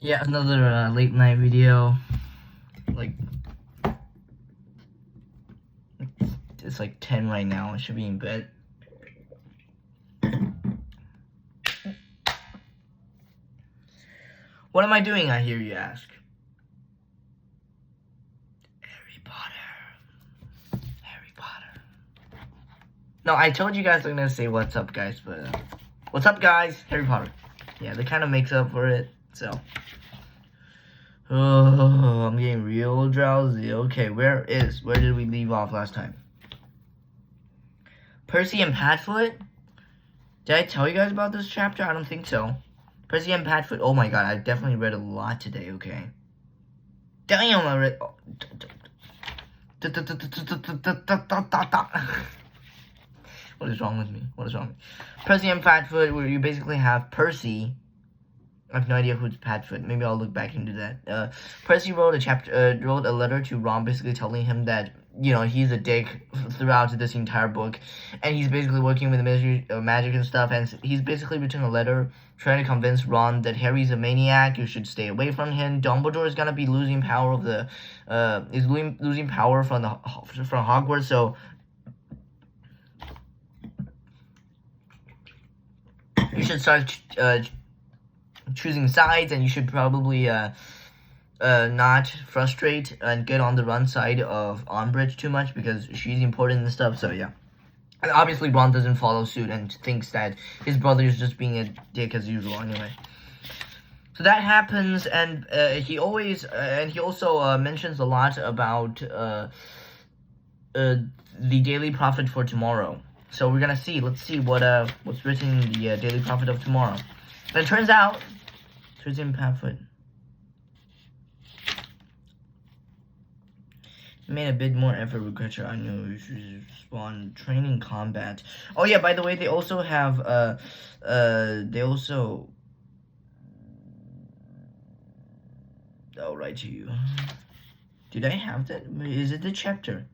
Yeah, another late night video. Like, it's like 10 right now. I should be in bed. What am I doing, I hear you ask? Harry Potter. Harry Potter. No, I told you guys I'm gonna say what's up, guys, but what's up, guys? Harry Potter. Yeah, that kind of makes up for it, so. Oh, I'm getting real drowsy. Okay, where did we leave off last time? Percy and Padfoot? Did I tell you guys about this chapter? I don't think so. Percy and Padfoot. Oh my god, I definitely read a lot today, okay? Damn, I read. What is wrong with me? What is wrong? Percy and Padfoot, where you basically have Percy. I have no idea who's Padfoot. Maybe I'll look back into that. Percy wrote a letter to Ron, basically telling him that he's a dick throughout this entire book, and he's basically working with the Ministry of Magic and stuff. And he's basically written a letter trying to convince Ron that Harry's a maniac. You should stay away from him. Dumbledore is gonna be losing power losing power from Hogwarts. So you should start choosing sides, and you should probably not frustrate and get on the Ron side of Umbridge too much, because she's important and stuff. So yeah, and obviously Ron doesn't follow suit and thinks that his brother is just being a dick as usual anyway. So that happens, and he also mentions a lot about the Daily Prophet for tomorrow. So we're gonna see. Let's see what's written in the Daily Prophet of tomorrow. But it turns out, Percy and Padfoot made a bit more effort with Gretchen. I know you should spawn training combat. Oh yeah, by the way, they also have I'll write to you. Did I have that? Is it the chapter?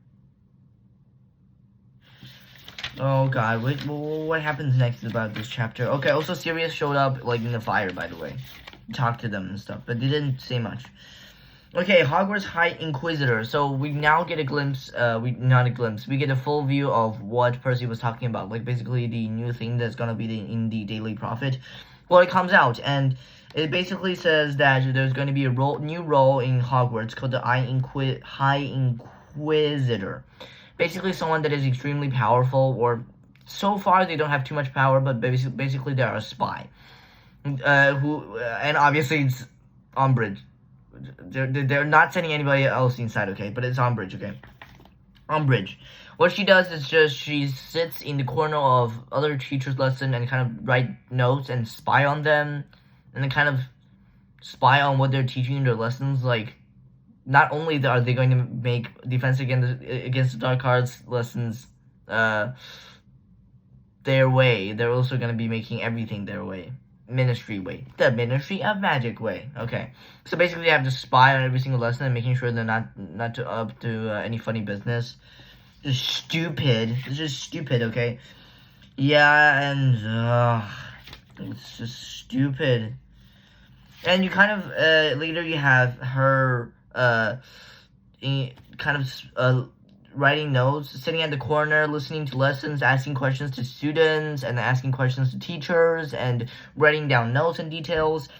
Oh god, what happens next about this chapter? Okay, also Sirius showed up like in the fire, by the way. Talked to them and stuff, but they didn't say much. Okay, Hogwarts High Inquisitor. So we now get a glimpse, we get a full view of what Percy was talking about. Like basically the new thing that's gonna be in the Daily Prophet. Well, it comes out, and it basically says that there's going to be a new role in Hogwarts called the High Inquisitor. Basically someone that is extremely powerful, or so far they don't have too much power, but basically they're a spy. And obviously it's Umbridge. They're not sending anybody else inside, okay? But it's Umbridge, okay? Umbridge. What she does is just she sits in the corner of other teachers' lesson and kind of write notes and spy on them, and then kind of spy on what they're teaching in their lessons. Like, not only are they going to make Defense Against the Dark Arts lessons their way, they're also going to be making everything their way. Ministry way. The Ministry of Magic way. Okay. So basically they have to spy on every single lesson and making sure they're not up to any funny business. Just stupid. It's just stupid, okay? Yeah, and it's just stupid. And you kind of later you have her writing notes, sitting at the corner, listening to lessons, asking questions to students, and asking questions to teachers, and writing down notes and details.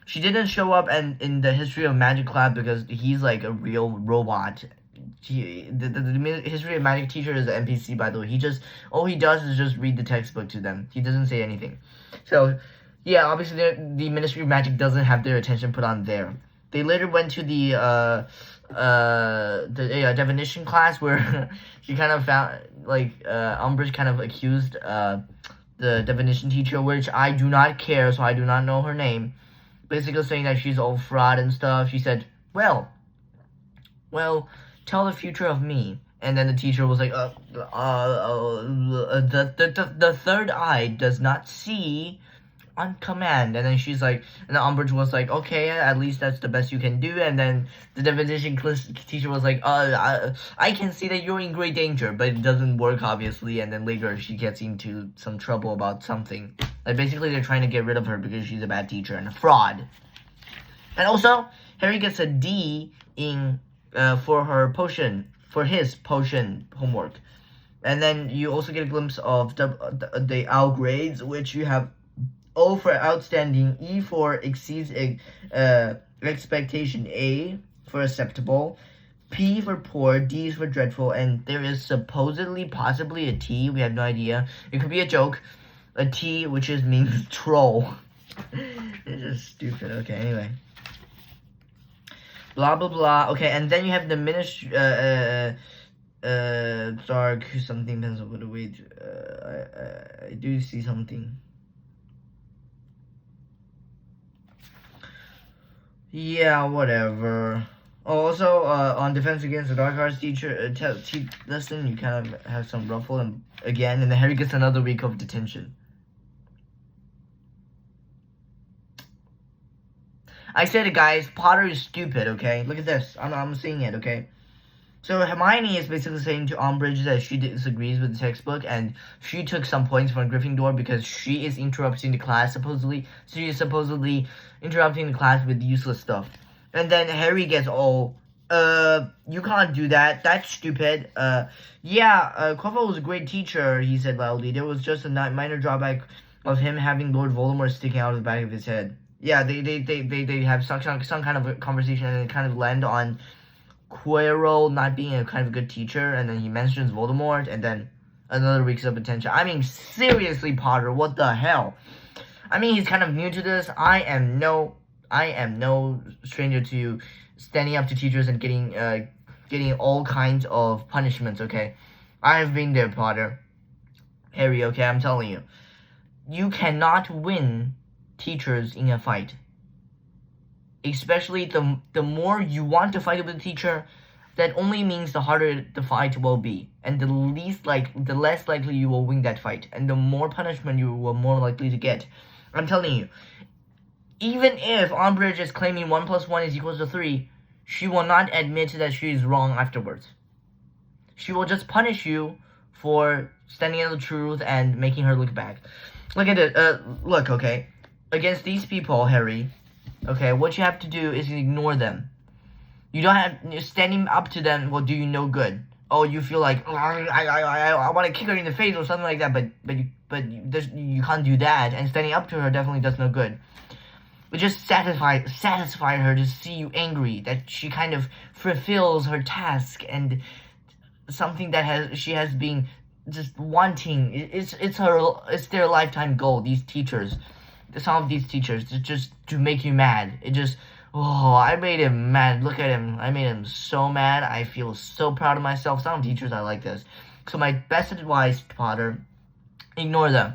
She didn't show up in the History of Magic class because he's like a real robot. The History of Magic teacher is an NPC, by the way. All he does is just read the textbook to them. He doesn't say anything. So, yeah, obviously the Ministry of Magic doesn't have their attention put on there. They later went to the definition class, where she kind of found, like, Umbridge kind of accused the definition teacher, which I do not care, so I do not know her name, basically saying that she's all fraud and stuff. She said, well, tell the future of me. And then the teacher was like, the third eye does not see on command. And then she's like, and the Umbridge was like, okay, at least that's the best you can do. And then the definition teacher was like, I can see that you're in great danger, but it doesn't work, obviously. And then later she gets into some trouble about something. Like, basically they're trying to get rid of her because she's a bad teacher and a fraud. And also, Harry gets a D in for his potion homework. And then you also get a glimpse of the OWL grades, which you have O for outstanding, E for exceeds expectation, A for acceptable, P for poor, D is for dreadful, and there is supposedly, possibly a T. We have no idea. It could be a joke. A T, which means troll. It's just stupid. Okay, anyway. Blah blah blah. Okay, and then you have the ministry. Dark something pencil. But wait, I do see something. Yeah, whatever. Oh, also, on Defense Against the Dark Arts teacher lesson, you kind of have some ruffle, and again, and then Harry gets another week of detention. I said it, guys. Potter is stupid, okay? Look at this. I'm seeing it, okay? So Hermione is basically saying to Umbridge that she disagrees with the textbook, and she took some points from Gryffindor because she is interrupting the class, supposedly. She is supposedly interrupting the class with useless stuff. And then Harry gets all, you can't do that. That's stupid. Quirrell was a great teacher, he said loudly. There was just a minor drawback of him having Lord Voldemort sticking out of the back of his head. Yeah, they have some kind of a conversation, and it kind of land on Quirrell not being a kind of a good teacher, and then he mentions Voldemort, and then another week's of attention. I mean, seriously, Potter, what the hell? I mean, he's kind of new to this. I am no stranger to standing up to teachers and getting all kinds of punishments, okay? I have been there, Potter. Harry, okay, I'm telling you. You cannot win teachers in a fight. Especially the more you want to fight with a teacher, that only means the harder the fight will be, and the less likely you will win that fight, and the more punishment you will more likely to get. I'm telling you, even if Umbridge is claiming 1 + 1 is equals to 3, she will not admit that she is wrong afterwards. She will just punish you for standing up the truth and making her look bad. Look at it. Look, okay. Against these people, Harry, okay, what you have to do is ignore them. You don't have standing up to them will do you no good. Oh, you feel like I want to kick her in the face or something like that, but you can't do that. And standing up to her definitely does no good. It just satisfy her to see you angry, that she kind of fulfills her task and something that she has been just wanting. It's their lifetime goal. These teachers, some of these teachers, just to make you mad. I made him mad. Look at him. I made him so mad. I feel so proud of myself. Some teachers are like this. So my best advice, Potter, ignore them.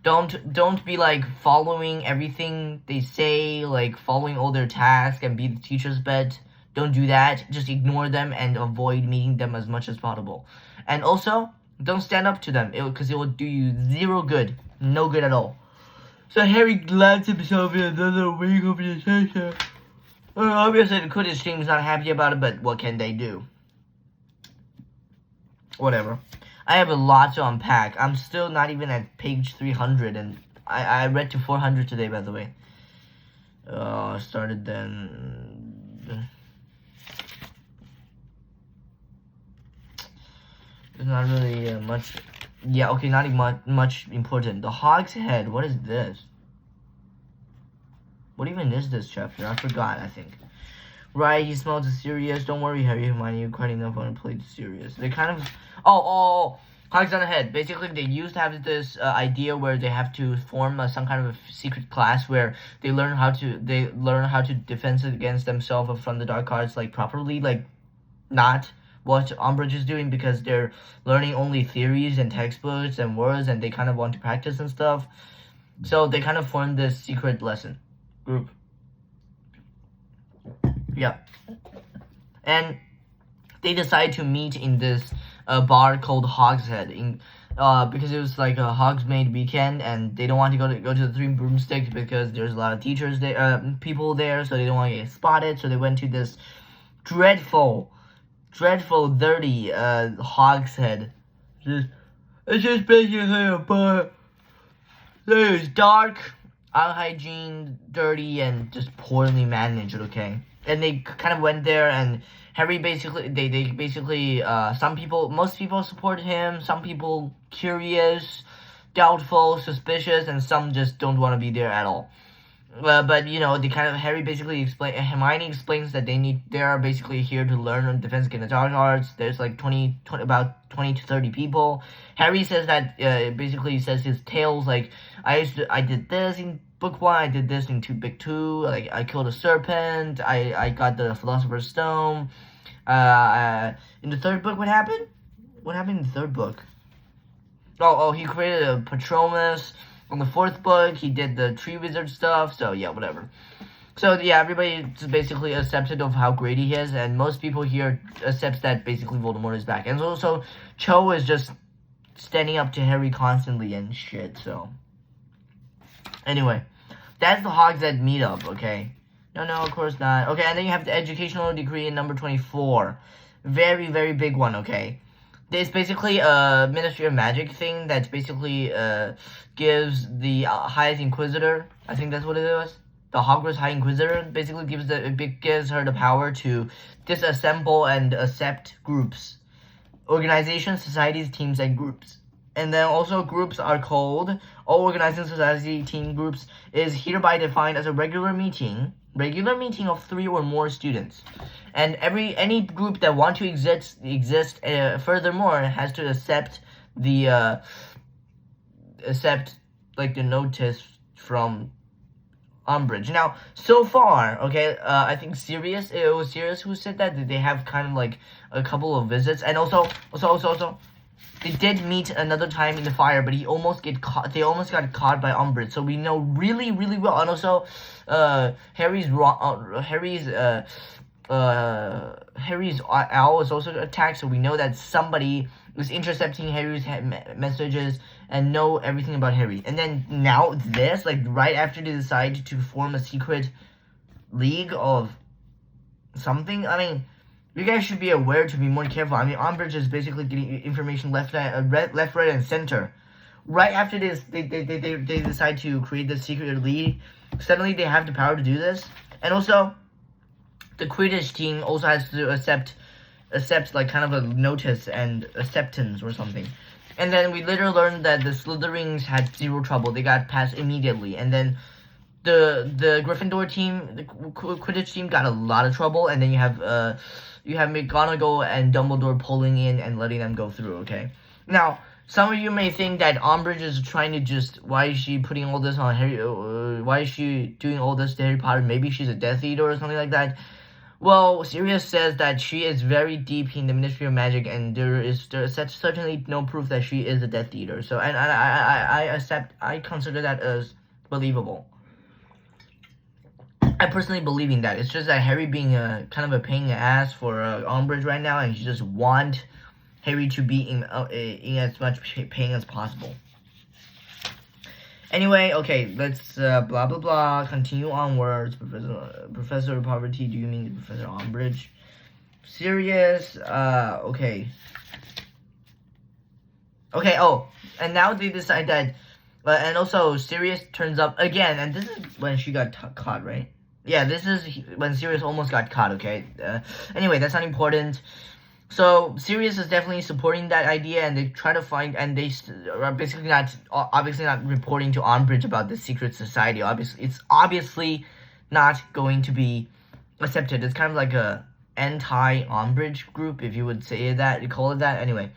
Don't be like following everything they say, like following all their tasks and be the teacher's pet. Don't do that. Just ignore them and avoid meeting them as much as possible. And also, don't stand up to them because it will do you zero good. No good at all. So Harry lands himself in another week of detention. Obviously, the Quidditch team is not happy about it, but what can they do? Whatever. I have a lot to unpack. I'm still not even at page 300, and I read to 400 today, by the way. Started then. There's not really much. Yeah, okay, not even much important. The Hog's Head. What is this? What even is this chapter? I forgot, I think. Right, he smells serious. Don't worry, Harry, Hermione, you're quite enough on to play serious. They kind of... Hog's on the Head. Basically, they used to have this idea where they have to form some kind of a secret class where they learn how to defend against themselves from the dark arts, like, properly, like, not what Umbridge is doing, because they're learning only theories and textbooks and words, and they kind of want to practice and stuff. So they kind of formed this secret lesson group. Yeah. And they decided to meet in this bar called Hog's Head, because it was like a Hogsmeade weekend, and they don't want to go to the Three Broomsticks because there's a lot of teachers there, people there, so they don't want to get spotted. So they went to this dreadful, dirty Hog's Head. It's just basically a bar. It's dark. unhygiene, dirty, and just poorly managed, okay? And they kind of went there, and Harry basically, they basically, most people support him, some people curious, doubtful, suspicious, and some just don't want to be there at all. But you know, Harry basically Hermione explains that they are basically here to learn on defense against dark arts. There's like about 20 to 30 people. Harry says that basically says his tales like I did this in book 1, I did this in book 2, like I killed a serpent, I got the Philosopher's Stone. In the third book, what happened? What happened in the third book? Oh, he created a Patronus. On the fourth book, he did the tree wizard stuff, so yeah, whatever. So yeah, everybody just basically accepted of how great he is, and most people here accepts that basically Voldemort is back. And also, Cho is just standing up to Harry constantly and shit, so. Anyway, that's the Hogshead meetup, okay? No, of course not. Okay, and then you have the educational degree in number 24. Very, very big one, okay? It's basically a Ministry of Magic thing that basically gives the highest Inquisitor, I think that's what it was, the Hogwarts High Inquisitor, basically gives her the power to disassemble and accept groups, organizations, societies, teams, and groups. And then also groups are called, all organizing society team groups is hereby defined as a regular meeting of 3 or more students. And any group that want to exist furthermore has to accept the notice from Umbridge. Now, so far, okay, I think it was Sirius who said that they have kind of like a couple of visits, and also they did meet another time in the fire, but they almost got caught by Umbridge. So we know really, really well. And also, Harry's owl is also attacked. So we know that somebody was intercepting Harry's messages and know everything about Harry. And then now this, like right after they decide to form a secret league of something. I mean, you guys should be aware to be more careful. I mean, Umbridge is basically getting information left, right, and center. Right after this, they decide to create the secret league. Suddenly, they have the power to do this. And also, the Quidditch team also has to accept like kind of a notice and acceptance or something. And then we later learned that the Slytherins had zero trouble. They got passed immediately. And then the Gryffindor team, the Quidditch team, got a lot of trouble. And then you have McGonagall and Dumbledore pulling in and letting them go through, okay? Now, some of you may think that Umbridge is trying to why is she putting all this on Harry, why is she doing all this to Harry Potter? Maybe she's a Death Eater or something like that. Well, Sirius says that she is very deep in the Ministry of Magic, and there is certainly no proof that she is a Death Eater. So, and I consider that as believable. I personally believe in that. It's just that Harry being kind of a pain in the ass for Umbridge right now, and she just want Harry to be in as much pain as possible. Anyway, okay, let's blah blah blah. Continue onwards. Professor Poverty. Do you mean Professor Umbridge? Sirius. Okay. Okay. Oh, and now they decide that. And also Sirius turns up again, and this is when she got caught, right? Yeah, this is when Sirius almost got caught, okay? Anyway, that's not important. So, Sirius is definitely supporting that idea, and they try to find, and they are basically obviously not reporting to Umbridge about the secret society. It's obviously not going to be accepted. It's kind of like a anti-Umbridge group, if you would say that, you call it that. Anyway,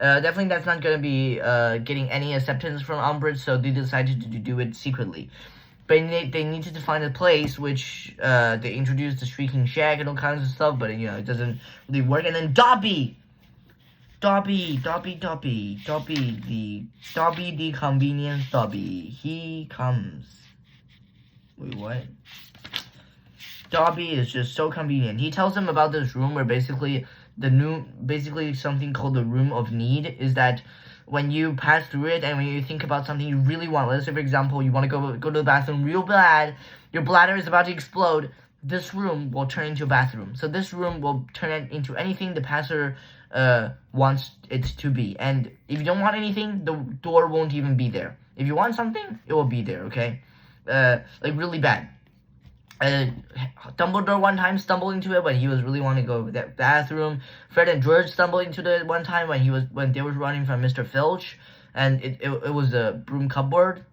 definitely that's not going to be getting any acceptance from Umbridge, so they decided to do it secretly. But they needed to find a place, which they introduced the Shrieking Shack and all kinds of stuff, but you know, it doesn't really work. And then Dobby, the convenience Dobby, he comes. Wait, what? Dobby is just so convenient. He tells them about this room where basically something called the Room of Need is that when you pass through it and when you think about something you really want, let's say for example you want to go to the bathroom real bad, your bladder is about to explode, this room will turn into a bathroom. So this room will turn it into anything the passer wants it to be. And if you don't want anything, the door won't even be there. If you want something, it will be there, okay? like really bad. Dumbledore one time stumbled into it when he was really wanting to go to the bathroom. Fred and George stumbled into it one time when they were running from Mr. Filch, and it was a broom cupboard.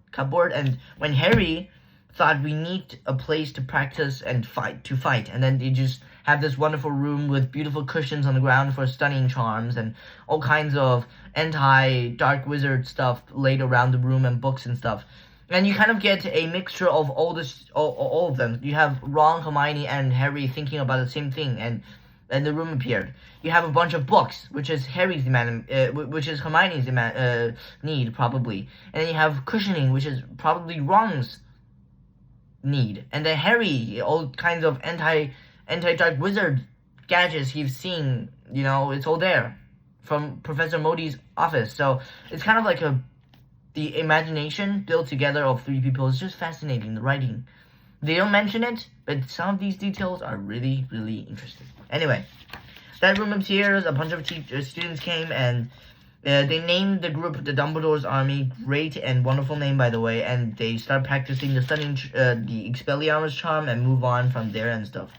And when Harry thought we need a place to practice and fight, and then they just have this wonderful room with beautiful cushions on the ground for stunning charms and all kinds of anti-dark wizard stuff laid around the room and books and stuff. And you kind of get a mixture of all of them. You have Ron, Hermione, and Harry thinking about the same thing, and the room appeared. You have a bunch of books, which is which is Hermione's need probably, and then you have cushioning, which is probably Ron's need, and then Harry, all kinds of anti-dark wizard gadgets he's seen. You know, it's all there from Professor Modi's office. So it's kind of like the imagination built together of three people is just fascinating. The writing, they don't mention it, but some of these details are really, really interesting. Anyway, that room appears. A bunch of students came, and they named the group the Dumbledore's Army. Great and wonderful name, by the way. And they start practicing the the Expelliarmus charm and move on from there and stuff.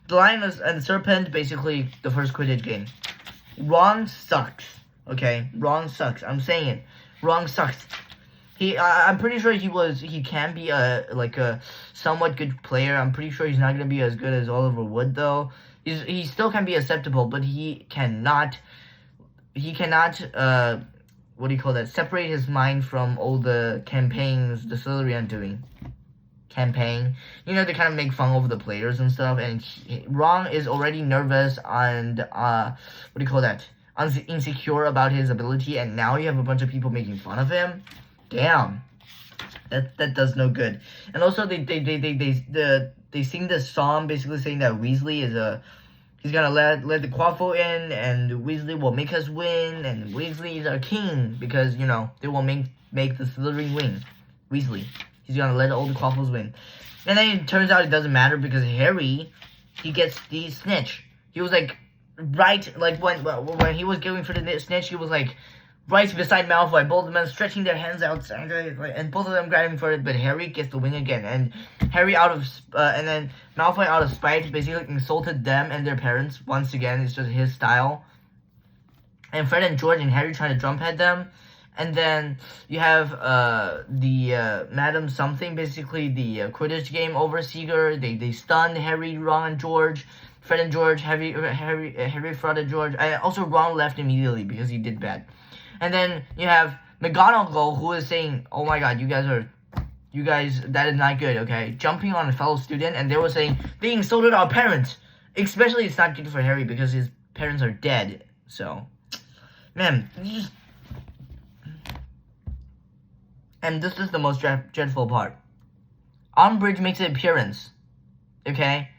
The Lion and the Serpent, basically the first Quidditch game. Ron sucks. Okay, Ron sucks. I'm saying it. Ron sucks. I'm pretty sure he can be a somewhat good player. I'm pretty sure he's not gonna be as good as Oliver Wood though. He still can be acceptable, but he cannot what do you call that? Separate his mind from all the campaigns the Slytherin are doing. Campaign, you know, they kind of make fun of the players and stuff. And Ron is already nervous and what do you call that? Insecure about his ability, and now you have a bunch of people making fun of him. Damn, that does no good. And also they sing this song basically saying that Weasley is he's gonna let the Quaffle in, and Weasley will make us win, and Weasley is our king because, you know, they will make the Slytherin win. Weasley, he's gonna let all the Quaffles win, and then it turns out it doesn't matter because Harry, he gets the snitch. He was like right, like when he was going for the snitch, he was like right beside Malfoy, both of them stretching their hands out, and both of them grabbing for it, but Harry gets the win again, and Harry and then Malfoy out of spite basically insulted them and their parents once again. It's just his style. And Fred and George and Harry trying to jump at them, and then you have the Madam Something, basically the Quidditch game overseer. They stunned Harry, Ron, and George. Fred and George, Harry, Fred and George. Also, Ron left immediately because he did bad. And then you have McGonagall, who is saying, "Oh my God, you guys, that is not good." Okay, jumping on a fellow student, and they were saying they insulted our parents. Especially, it's not good for Harry because his parents are dead. So, man, and this is the most dreadful part. Umbridge makes an appearance. Okay,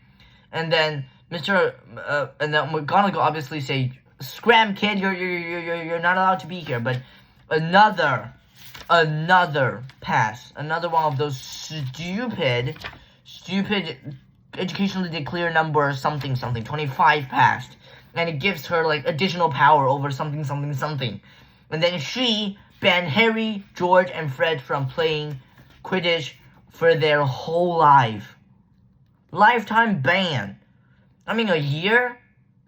and then and then McGonagall obviously say, "Scram, kid, you're not allowed to be here." But another pass, another one of those stupid educationally declared number something 25 passed, and it gives her like additional power over something, and then she banned Harry, George, and Fred from playing Quidditch for their whole lifetime ban. I mean, a year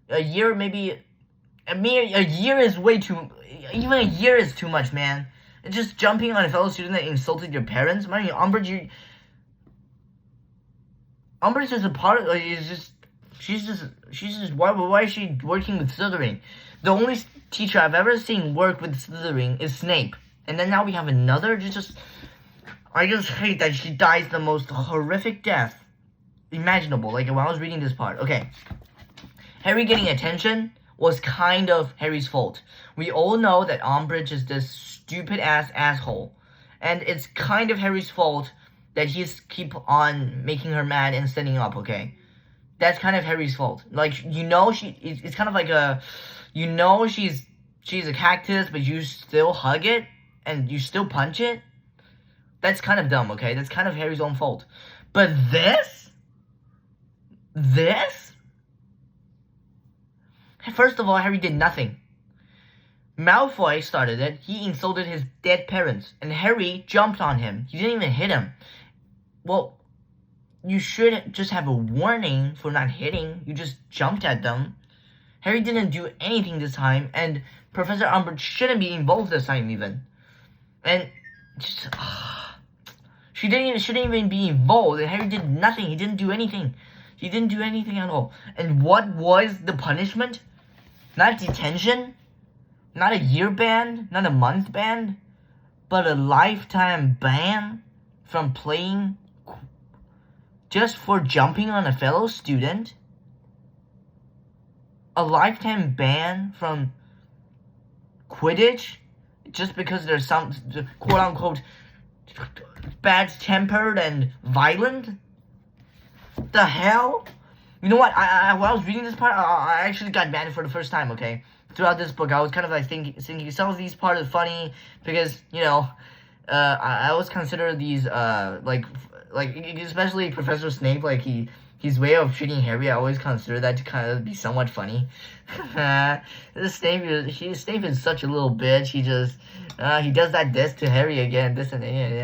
maybe. I mean, a year is way too. Even a year is too much, man. And just jumping on a fellow student that insulted your parents. I mean, Umbridge is a part of. She's just. Why is she working with Slytherin? The only teacher I've ever seen work with Slytherin is Snape, and then now we have another. I just hate that she dies the most horrific death imaginable. Like when I was reading this part. Okay, Harry getting attention was kind of Harry's fault. We all know that Umbridge is this stupid asshole, and it's kind of Harry's fault that he's keep on making her mad and standing up. Okay, that's kind of Harry's fault. Like, you know, it's kind of like she's a cactus, but you still hug it and you still punch it. That's kind of dumb. Okay, that's kind of Harry's own fault. But this. First of all, Harry did nothing. Malfoy started it. He insulted his dead parents, and Harry jumped on him. He didn't even hit him. well, you should just have a warning for not hitting. You just jumped at them. Harry didn't do anything this time, and Professor Umbridge shouldn't be involved this time even. And just shouldn't even be involved. And Harry did nothing. He didn't do anything. He didn't do anything at all. And what was the punishment? Not detention, not a year ban, not a month ban, but a lifetime ban from playing just for jumping on a fellow student. A lifetime ban from Quidditch just because there's some quote-unquote bad-tempered and violent? The hell? You know what? While I was reading this part, I actually got mad for the first time, okay? Throughout this book, I was kind of like thinking some of these parts are funny because, you know, I always consider these, like especially Professor Snape, like, his way of treating Harry, I always consider that to kind of be somewhat funny. Snape is such a little bitch. He just, he does this to Harry again.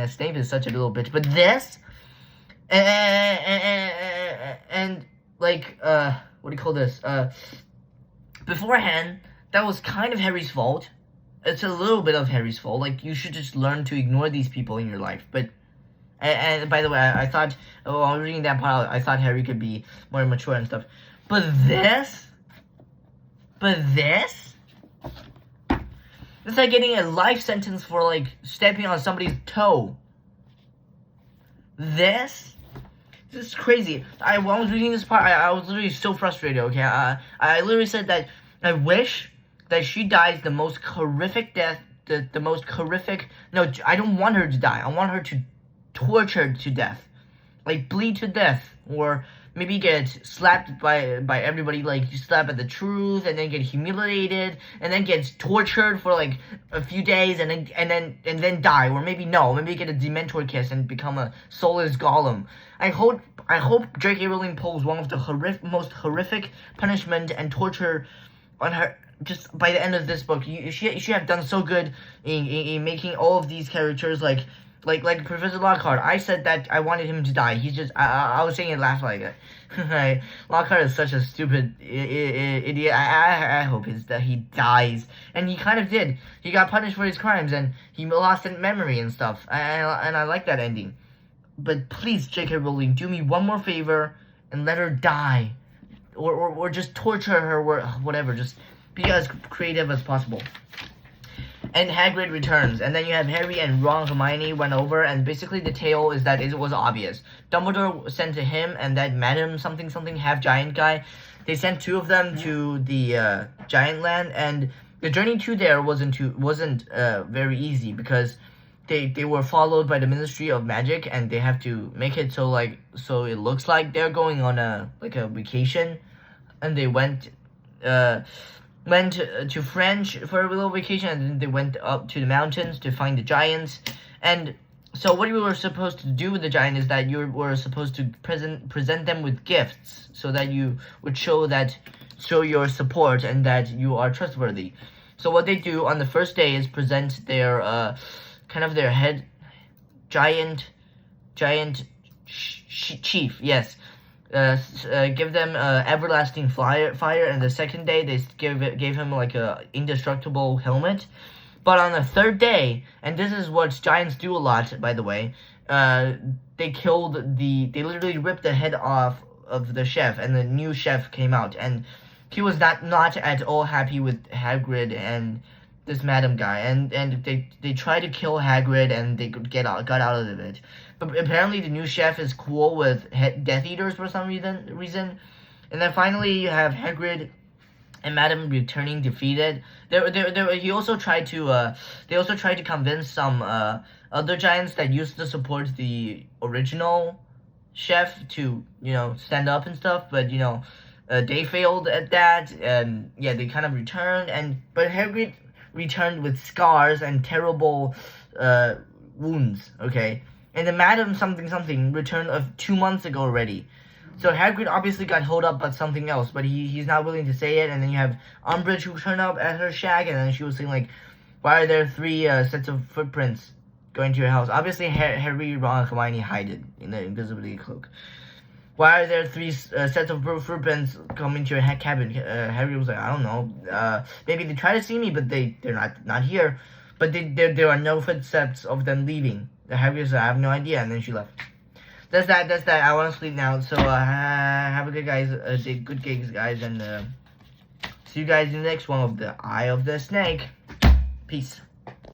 Snape is such a little bitch. But this, and like, what do you call this? Beforehand, that was kind of Harry's fault. It's a little bit of Harry's fault. Like, you should just learn to ignore these people in your life. But, and by the way, I thought, while I was reading that part, I thought Harry could be more mature and stuff. But this? It's like getting a life sentence for, like, stepping on somebody's toe. This is crazy. While I was reading this part, I was literally so frustrated, okay? I literally said that I wish that she dies the most horrific death, the most horrific... No, I don't want her to die. I want her to torture to death. Like, bleed to death. Or maybe get slapped by everybody, like, you slap at the truth, and then get humiliated, and then get tortured for, like, a few days, and then die. Or maybe get a Dementor kiss and become a soulless golem. I hope J.K. Rowling pulls one of the most horrific punishment and torture on her just by the end of this book. She have done so good in making all of these characters like Professor Lockhart. I said that I wanted him to die. He's just I was saying it last like it. Lockhart is such a stupid idiot. I hope that he dies, and he kind of did. He got punished for his crimes, and he lost memory and stuff. And I like that ending. But please, J.K. Rowling, do me one more favor and let her die, or just torture her, or whatever. Just be as creative as possible. And Hagrid returns, and then you have Harry and Ron and Hermione went over, and basically the tale is that it was obvious. Dumbledore sent to him and that Madam something half-giant guy. They sent two of them to the Giant Land, and the journey to there wasn't very easy because they were followed by the Ministry of Magic, and they have to make it so it looks like they're going on a vacation, and they went to French for a little vacation, and then they went up to the mountains to find the giants. And so what you were supposed to do with the giant is that you were supposed to present them with gifts so that you would show your support and that you are trustworthy. So what they do on the first day is present their their head giant chief, yes. Give them everlasting fire, and the second day they gave him like a indestructible helmet. But on the third day, and this is what giants do a lot, by the way, they literally ripped the head off of the chef, and the new chef came out, and he was not at all happy with Hagrid and this Madam guy, and they tried to kill Hagrid, and they got out of it. But apparently the new chef is cool with Death Eaters for some reason. And then finally you have Hagrid and Madam returning defeated. They also tried to convince some other giants that used to support the original chef to, stand up and stuff, but they failed at that, and yeah, they kind of returned, but Hagrid returned with scars and terrible wounds, okay? And the Madam something returned 2 months ago already. So Hagrid obviously got held up by something else, but he's not willing to say it. And then you have Umbridge who turned up at her shack, and then she was saying, like, why are there 3 sets of footprints going to your house. Obviously, Harry, Ron, and Hermione hide it in the invisibility cloak. Why are there 3 sets of footprints coming to your cabin? Harry was like, I don't know. Maybe they try to see me, but they're not here. But there are no footsteps of them leaving. Harry was like, I have no idea, and then she left. That's that. I want to sleep now. So have a good good gigs, guys, and see you guys in the next one of the Eye of the Snake. Peace.